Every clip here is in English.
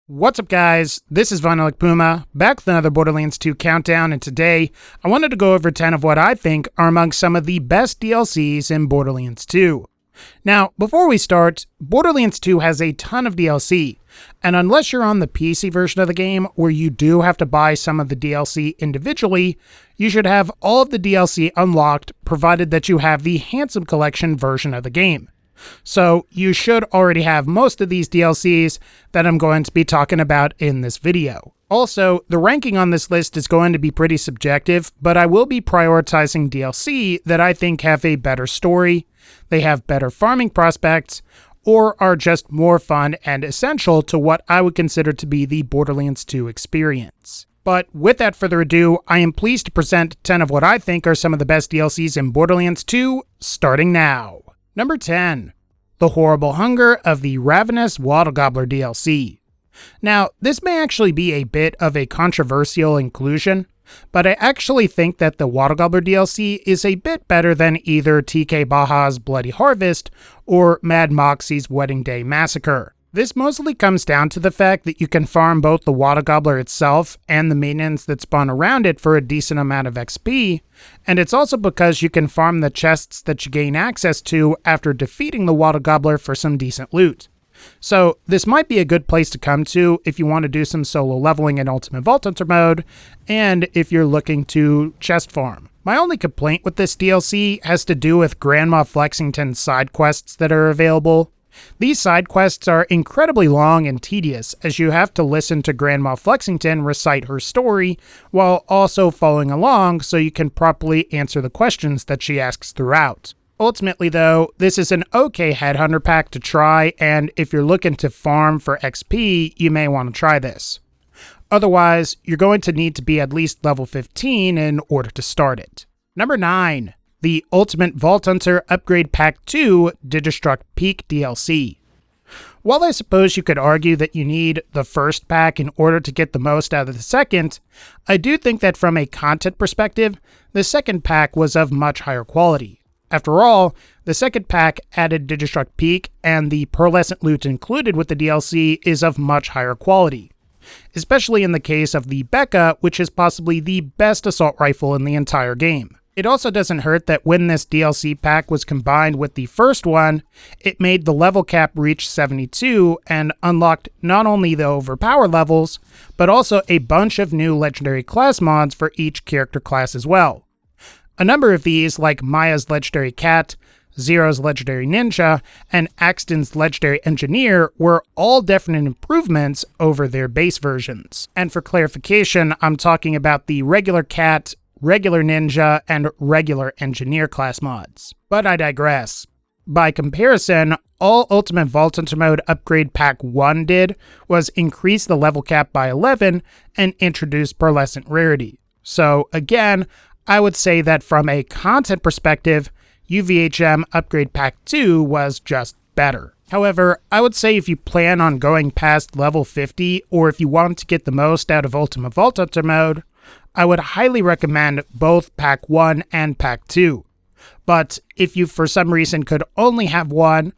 What's up, guys? This is VinylicPuma, back with another Borderlands 2 countdown, and today I wanted to go over 10 of what I think are among some of the best DLCs in Borderlands 2. Now, before we start, Borderlands 2 has a ton of DLC, and unless you're on the PC version of the game where you do have to buy some of the DLC individually, you should have all of the DLC unlocked provided that you have the Handsome Collection version of the game. So you should already have most of these DLCs that I'm going to be talking about in this video. Also, the ranking on this list is going to be pretty subjective, but I will be prioritizing DLC that I think have a better story, they have better farming prospects, or are just more fun and essential to what I would consider to be the Borderlands 2 experience. But without further ado, I am pleased to present 10 of what I think are some of the best DLCs in Borderlands 2, starting now. Number 10. The Horrible Hunger of the Ravenous Wattle Gobbler DLC. Now, this may actually be a bit of a controversial inclusion, but I actually think that the Wattle Gobbler DLC is a bit better than either TK Baha's Bloody Harvest or Mad Moxie's Wedding Day Massacre. This mostly comes down to the fact that you can farm both the Wattle Gobbler itself and the minions that spawn around it for a decent amount of XP, and it's also because you can farm the chests that you gain access to after defeating the Wattle Gobbler for some decent loot. So this might be a good place to come to if you want to do some solo leveling in Ultimate Vault Hunter mode, and if you're looking to chest farm. My only complaint with this DLC has to do with Grandma Flexington's side quests that are available. These side quests are incredibly long and tedious, as you have to listen to Grandma Flexington recite her story while also following along so you can properly answer the questions that she asks throughout. Ultimately though, this is an okay headhunter pack to try, and if you're looking to farm for XP, you may want to try this. Otherwise, you're going to need to be at least level 15 in order to start it. Number 9. The Ultimate Vault Hunter Upgrade Pack 2 Digistruct Peak DLC. While I suppose you could argue that you need the first pack in order to get the most out of the second, I do think that from a content perspective, the second pack was of much higher quality. After all, the second pack added Digistruct Peak, and the pearlescent loot included with the DLC is of much higher quality. Especially in the case of the Becca, which is possibly the best assault rifle in the entire game. It also doesn't hurt that when this DLC pack was combined with the first one, it made the level cap reach 72 and unlocked not only the overpower levels, but also a bunch of new legendary class mods for each character class as well. A number of these, like Maya's Legendary Cat, Zero's Legendary Ninja, and Axton's Legendary Engineer, were all definite improvements over their base versions. And for clarification, I'm talking about the regular Cat, regular Ninja, and regular Engineer class mods. But I digress. By comparison, all Ultimate Vault Hunter Mode Upgrade Pack 1 did was increase the level cap by 11 and introduce pearlescent rarity. So again, I would say that from a content perspective, UVHM Upgrade Pack 2 was just better. However, I would say if you plan on going past level 50, or if you want to get the most out of Ultimate Vault Hunter Mode, I would highly recommend both Pack 1 and Pack 2. But if you for some reason could only have one,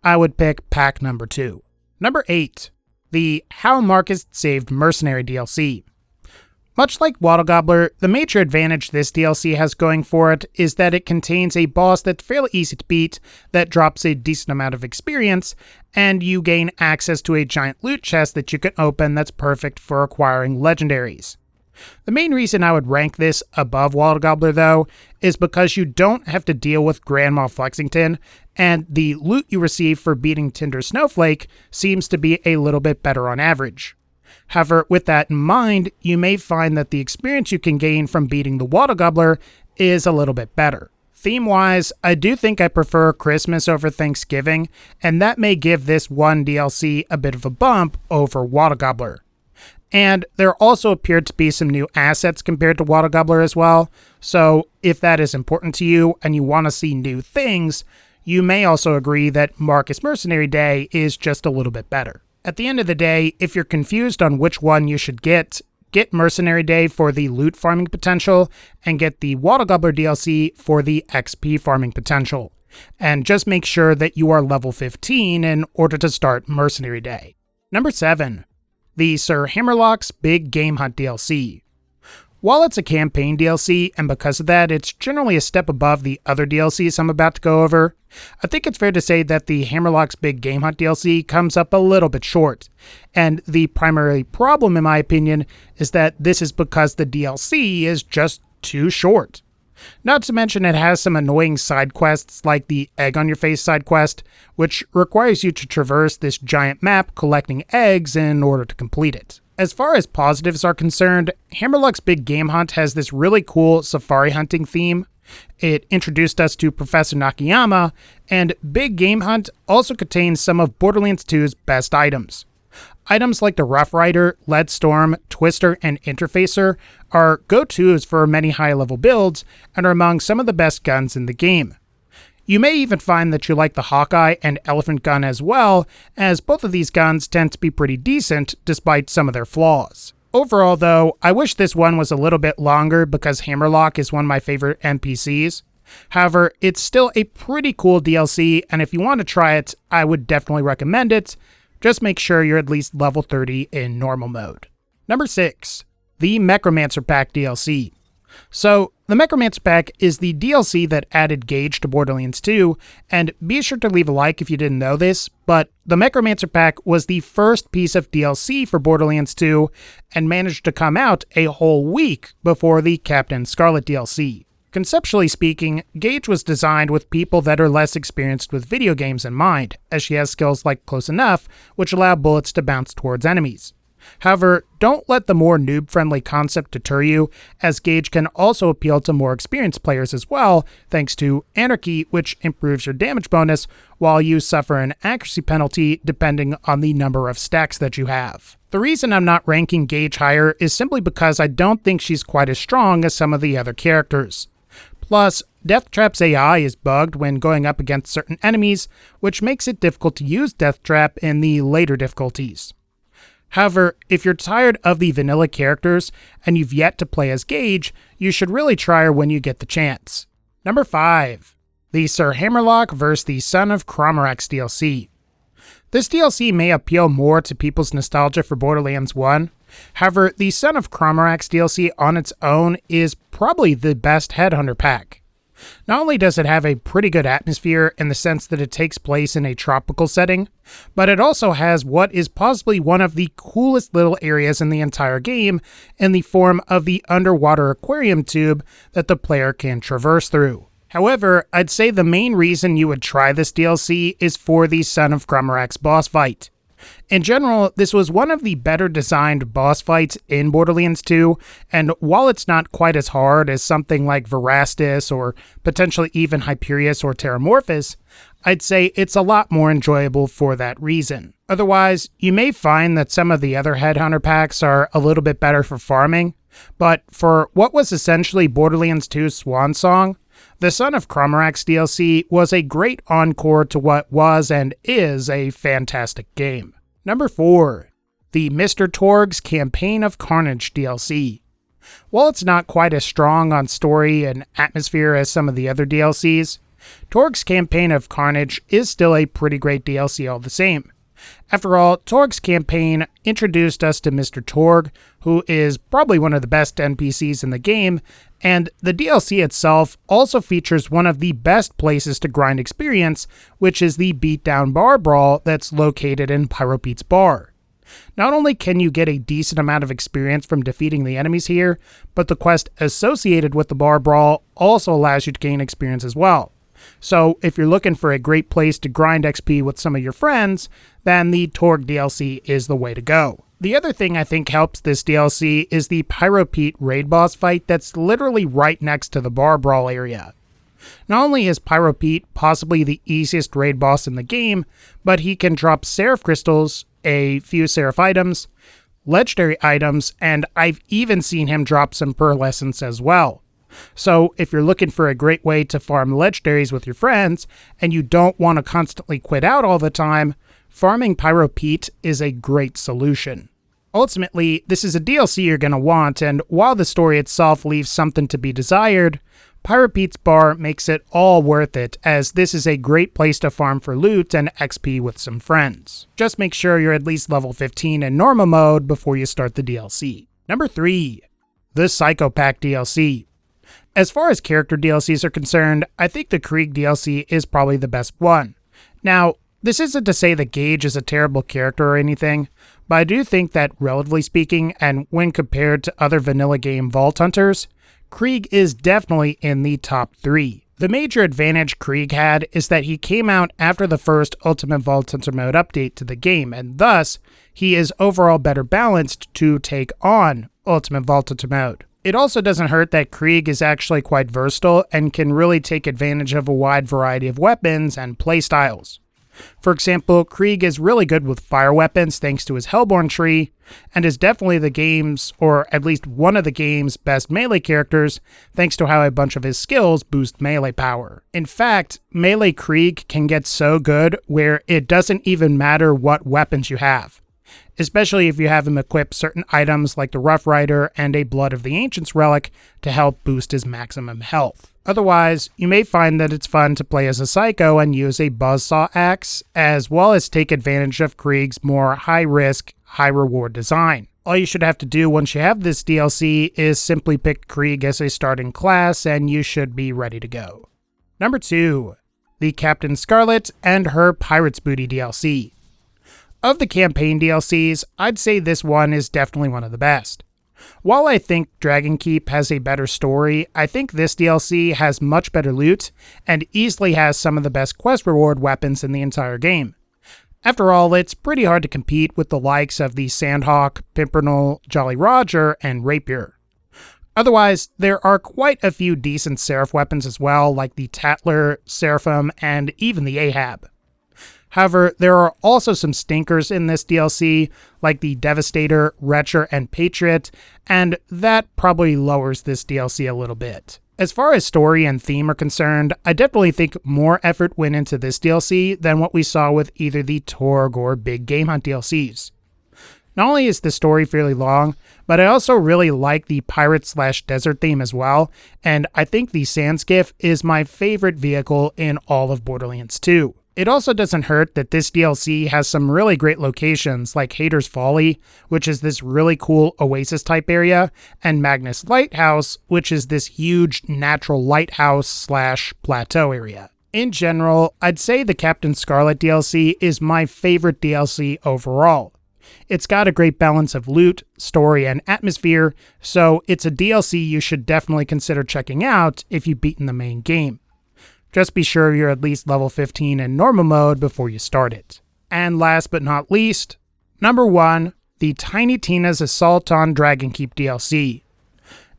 I would pick Pack number 2. Number 8. The How Marcus Saved Mercenary DLC. Much like Wattle Gobbler, the major advantage this DLC has going for it is that it contains a boss that's fairly easy to beat, that drops a decent amount of experience, and you gain access to a giant loot chest that you can open that's perfect for acquiring legendaries. The main reason I would rank this above Wattle Gobbler, though, is because you don't have to deal with Grandma Flexington, and the loot you receive for beating Tinder Snowflake seems to be a little bit better on average. However, with that in mind, you may find that the experience you can gain from beating the Wattle Gobbler is a little bit better. Theme-wise, I do think I prefer Christmas over Thanksgiving, and that may give this one DLC a bit of a bump over Wattle Gobbler. And there also appeared to be some new assets compared to Wattle Gobbler as well, so if that is important to you and you want to see new things, you may also agree that Marcus Mercenary Day is just a little bit better. At the end of the day, if you're confused on which one you should get Mercenary Day for the loot farming potential, and get the Wattle Gobbler DLC for the XP farming potential. And just make sure that you are level 15 in order to start Mercenary Day. Number 7. the Sir Hammerlock's Big Game Hunt DLC. While it's a campaign DLC, and because of that, it's generally a step above the other DLCs I'm about to go over, I think it's fair to say that the Hammerlock's Big Game Hunt DLC comes up a little bit short. And the primary problem, in my opinion, is that this is because the DLC is just too short. Not to mention it has some annoying side quests like the Egg on Your Face side quest, which requires you to traverse this giant map collecting eggs in order to complete it. As far as positives are concerned, Hammerlock's Big Game Hunt has this really cool safari hunting theme. It introduced us to Professor Nakayama, and Big Game Hunt also contains some of Borderlands 2's best items. Items like the Rough Rider, Lead Storm, Twister, and Interfacer are go-tos for many high-level builds and are among some of the best guns in the game. You may even find that you like the Hawkeye and Elephant gun as well, as both of these guns tend to be pretty decent despite some of their flaws. Overall though, I wish this one was a little bit longer because Hammerlock is one of my favorite NPCs. However, it's still a pretty cool DLC, and if you want to try it, I would definitely recommend it. Just make sure you're at least level 30 in normal mode. Number 6. The Necromancer Pack DLC. So, the Necromancer Pack is the DLC that added Gage to Borderlands 2, and be sure to leave a like if you didn't know this, but the Necromancer Pack was the first piece of DLC for Borderlands 2 and managed to come out a whole week before the Captain Scarlet DLC. Conceptually speaking, Gage was designed with people that are less experienced with video games in mind, as she has skills like Close Enough, which allow bullets to bounce towards enemies. However, don't let the more noob-friendly concept deter you, as Gage can also appeal to more experienced players as well, thanks to Anarchy, which improves your damage bonus, while you suffer an accuracy penalty depending on the number of stacks that you have. The reason I'm not ranking Gage higher is simply because I don't think she's quite as strong as some of the other characters. Plus, Deathtrap's AI is bugged when going up against certain enemies, which makes it difficult to use Deathtrap in the later difficulties. However, if you're tired of the vanilla characters and you've yet to play as Gage, you should really try her when you get the chance. Number 5. The Sir Hammerlock vs. the Son of Cromarax DLC. This DLC may appeal more to people's nostalgia for Borderlands 1. However, the Son of Cromarax DLC on its own is probably the best Headhunter pack. Not only does it have a pretty good atmosphere in the sense that it takes place in a tropical setting, but it also has what is possibly one of the coolest little areas in the entire game in the form of the underwater aquarium tube that the player can traverse through. However, I'd say the main reason you would try this DLC is for the Son of Cromarax boss fight. In general, this was one of the better designed boss fights in Borderlands 2, and while it's not quite as hard as something like Verastus or potentially even Hyperius or Terramorphous, I'd say it's a lot more enjoyable for that reason. Otherwise, you may find that some of the other Headhunter packs are a little bit better for farming, but for what was essentially Borderlands 2's swan song, the Son of Cromarax DLC was a great encore to what was and is a fantastic game. Number 4. The Mr. Torg's Campaign of Carnage DLC. While it's not quite as strong on story and atmosphere as some of the other DLCs, Torg's Campaign of Carnage is still a pretty great DLC all the same. After all, Torg's campaign introduced us to Mr. Torg, who is probably one of the best NPCs in the game, and the DLC itself also features one of the best places to grind experience, which is the Beatdown Bar Brawl that's located in Pyro Pete's bar. Not only can you get a decent amount of experience from defeating the enemies here, but the quest associated with the Bar Brawl also allows you to gain experience as well. So if you're looking for a great place to grind XP with some of your friends, then the Torg DLC is the way to go. The other thing I think helps this DLC is the Pyro Pete raid boss fight that's literally right next to the Bar Brawl area. Not only is Pyro Pete possibly the easiest raid boss in the game, but he can drop Seraph Crystals, a few Seraph items, legendary items, and I've even seen him drop some Pearl Essence as well. So if you're looking for a great way to farm legendaries with your friends, and you don't want to constantly quit out all the time, farming Pyro Pete is a great solution. Ultimately, this is a DLC you're going to want, and while the story itself leaves something to be desired, Pirate Pete's bar makes it all worth it, as this is a great place to farm for loot and XP with some friends. Just make sure you're at least level 15 in normal mode before you start the DLC. Number 3. The Psycho Pack DLC. As far as character DLCs are concerned, I think the Krieg DLC is probably the best one. Now, this isn't to say that Gage is a terrible character or anything, but I do think that relatively speaking, and when compared to other vanilla game Vault Hunters, Krieg is definitely in the top 3. The major advantage Krieg had is that he came out after the first Ultimate Vault Hunter mode update to the game, and thus, he is overall better balanced to take on Ultimate Vault Hunter mode. It also doesn't hurt that Krieg is actually quite versatile and can really take advantage of a wide variety of weapons and playstyles. For example, Krieg is really good with fire weapons thanks to his Hellborn tree, and is definitely the game's, or at least one of the game's, best melee characters thanks to how a bunch of his skills boost melee power. In fact, melee Krieg can get so good where it doesn't even matter what weapons you have, especially if you have him equip certain items like the Rough Rider and a Blood of the Ancients relic to help boost his maximum health. Otherwise, you may find that it's fun to play as a Psycho and use a Buzzsaw Axe, as well as take advantage of Krieg's more high-risk, high-reward design. All you should have to do once you have this DLC is simply pick Krieg as a starting class and you should be ready to go. Number 2. The Captain Scarlet and her Pirate's Booty DLC. Of the campaign DLCs, I'd say this one is definitely one of the best. While I think Dragon Keep has a better story, I think this DLC has much better loot, and easily has some of the best quest reward weapons in the entire game. After all, it's pretty hard to compete with the likes of the Sandhawk, Pimpernel, Jolly Roger, and Rapier. Otherwise, there are quite a few decent Seraph weapons as well, like the Tattler, Seraphim, and even the Ahab. However, there are also some stinkers in this DLC, like the Devastator, Retcher, and Patriot, and that probably lowers this DLC a little bit. As far as story and theme are concerned, I definitely think more effort went into this DLC than what we saw with either the Torg or Big Game Hunt DLCs. Not only is the story fairly long, but I also really like the pirate/desert theme as well, and I think the Sand Skiff is my favorite vehicle in all of Borderlands 2. It also doesn't hurt that this DLC has some really great locations like Hater's Folly, which is this really cool oasis-type area, and Magnus Lighthouse, which is this huge natural lighthouse/plateau area. In general, I'd say the Captain Scarlet DLC is my favorite DLC overall. It's got a great balance of loot, story, and atmosphere, so it's a DLC you should definitely consider checking out if you've beaten the main game. Just be sure you're at least level 15 in normal mode before you start it. And last but not least, number 1, the Tiny Tina's Assault on Dragon Keep DLC.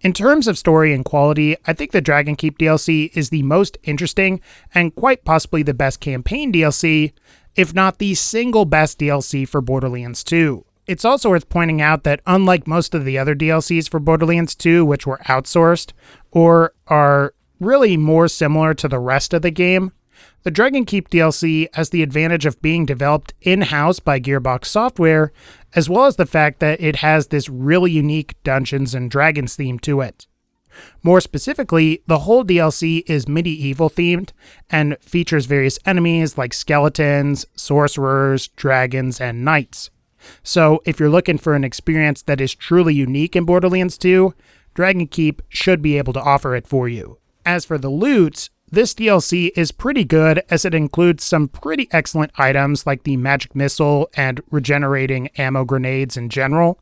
In terms of story and quality, I think the Dragon Keep DLC is the most interesting and quite possibly the best campaign DLC, if not the single best DLC for Borderlands 2. It's also worth pointing out that unlike most of the other DLCs for Borderlands 2, which were outsourced or are really more similar to the rest of the game, the Dragon Keep DLC has the advantage of being developed in-house by Gearbox Software, as well as the fact that it has this really unique Dungeons and Dragons theme to it. More specifically, the whole DLC is medieval themed and features various enemies like skeletons, sorcerers, dragons, and knights. So if you're looking for an experience that is truly unique in Borderlands 2, Dragon Keep should be able to offer it for you. As for the loot, this DLC is pretty good as it includes some pretty excellent items like the magic missile and regenerating ammo grenades in general.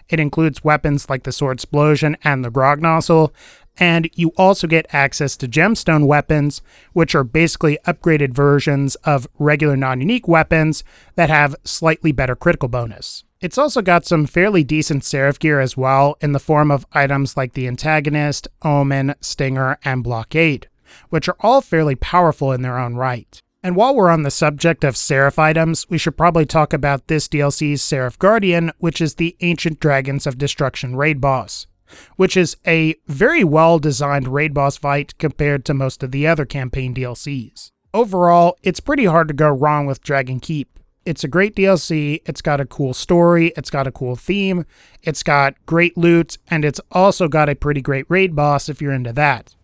It includes weapons like the sword explosion and the grog nozzle, and you also get access to gemstone weapons, which are basically upgraded versions of regular non-unique weapons that have slightly better critical bonus. It's also got some fairly decent Seraph gear as well in the form of items like the Antagonist, Omen, Stinger, and Blockade, which are all fairly powerful in their own right. And while we're on the subject of Seraph items, we should probably talk about this DLC's Seraph Guardian, which is the Ancient Dragons of Destruction raid boss, which is a very well-designed raid boss fight compared to most of the other campaign DLCs. Overall, it's pretty hard to go wrong with Dragon Keep. It's a great DLC, it's got a cool story, it's got a cool theme, it's got great loot, and it's also got a pretty great raid boss if you're into that.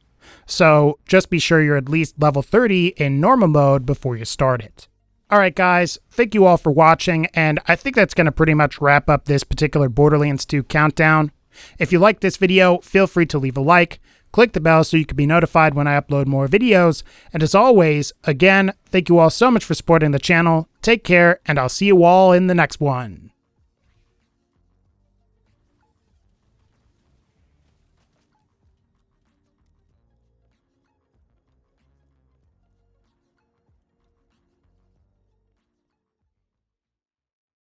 So just be sure you're at least level 30 in normal mode before you start it. Alright guys, thank you all for watching, and I think that's going to pretty much wrap up this particular Borderlands 2 countdown. If you liked this video, feel free to leave a like, click the bell so you can be notified when I upload more videos, and as always, again, thank you all so much for supporting the channel, take care, and I'll see you all in the next one.